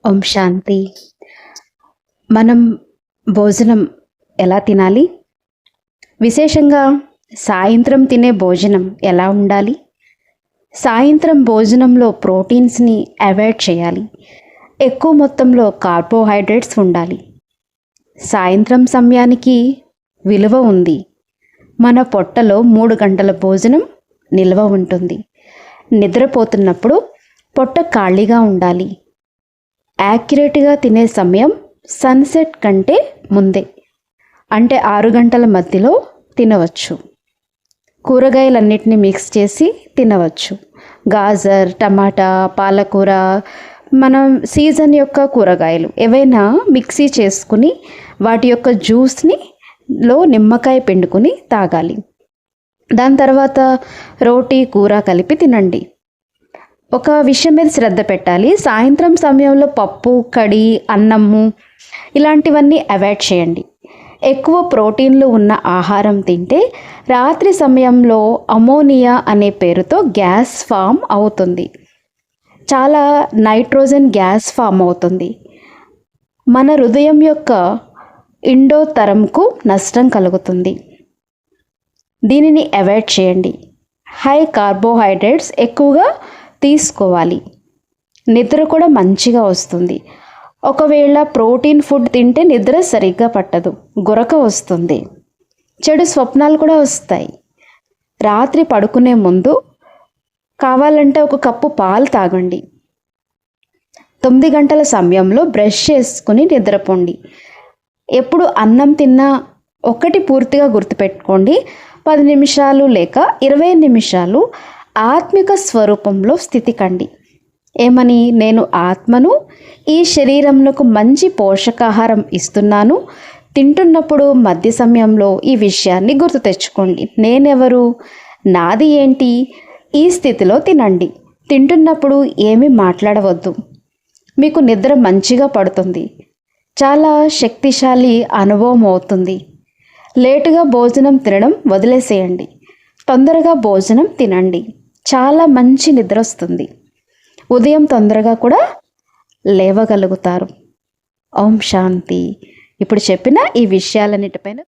ఓం శాంతి. మనం భోజనం ఎలా తినాలి? విశేషంగా సాయంత్రం తినే భోజనం ఎలా ఉండాలి? సాయంత్రం భోజనంలో ప్రోటీన్స్ని అవాయిడ్ చేయాలి. ఎక్కువ మొత్తంలో కార్బోహైడ్రేట్స్ ఉండాలి. సాయంత్రం సమయానికి విలువ ఉంది. మన పొట్టలో 3 గంటల భోజనం నిల్వ ఉంటుంది. నిద్రపోతున్నప్పుడు పొట్ట ఖాళీగా ఉండాలి. యాక్యురేట్గా తినే సమయం సన్సెట్ కంటే ముందే, అంటే 6 గంటల మధ్యలో తినవచ్చు. కూరగాయలన్నిటిని మిక్స్ చేసి తినవచ్చు. గాజర్, టమాటా, పాలకూర, మనం సీజన్ యొక్క కూరగాయలు ఏవైనా మిక్సీ చేసుకుని వాటి యొక్క జ్యూస్ని నిమ్మకాయ పిండుకుని తాగాలి. దాని తర్వాత రోటీ, కూర కలిపి తినండి. ఒక విషయం మీద శ్రద్ధ పెట్టాలి. సాయంత్రం సమయంలో పప్పు, కడి, అన్నము ఇలాంటివన్నీ అవాయిడ్ చేయండి. ఎక్కువ ప్రోటీన్లు ఉన్న ఆహారం తింటే రాత్రి సమయంలో అమోనియా అనే పేరుతో గ్యాస్ ఫామ్ అవుతుంది. చాలా నైట్రోజన్ గ్యాస్ ఫామ్ అవుతుంది. మన హృదయం యొక్క ఇండోతరంకు నష్టం కలుగుతుంది. దీనిని అవాయిడ్ చేయండి. హై కార్బోహైడ్రేట్స్ ఎక్కువగా తీసుకోవాలి. నిద్ర కూడా మంచిగా వస్తుంది. ఒకవేళ ప్రోటీన్ ఫుడ్ తింటే నిద్ర సరిగ్గా పట్టదు, గురక వస్తుంది, చెడు స్వప్నాలు కూడా వస్తాయి. రాత్రి పడుకునే ముందు కావాలంటే 1 కప్పు పాలు తాగండి. 9 గంటల సమయంలో బ్రష్ చేసుకుని నిద్రపోండి. ఎప్పుడు అన్నం తిన్నా ఒకటి పూర్తిగా గుర్తుపెట్టుకోండి, 10 నిమిషాలు లేక 20 నిమిషాలు ఆత్మిక స్వరూపంలో స్థితి కండి. ఏమని? నేను ఆత్మను, ఈ శరీరంకు మంచి పోషకాహారం ఇస్తున్నాను. తింటున్నప్పుడు మధ్య సమయంలో ఈ విషయాన్ని గుర్తు తెచ్చుకోండి. నేనెవరు? నాది ఏంటి? ఈ స్థితిలో తినండి. తింటున్నప్పుడు ఏమీ మాట్లాడవద్దు. మీకు నిద్ర మంచిగా పడుతుంది. చాలా శక్తిశాలి అనుభవం అవుతుంది. లేటుగా భోజనం తినడం వదిలేసేయండి. తొందరగా భోజనం తినండి. చాలా మంచి నిద్ర వస్తుంది. ఉదయం తొందరగా కూడా లేవగలుగుతారు. ఓం శాంతి. ఇప్పుడు చెప్పిన ఈ విషయాలన్నిటిపైన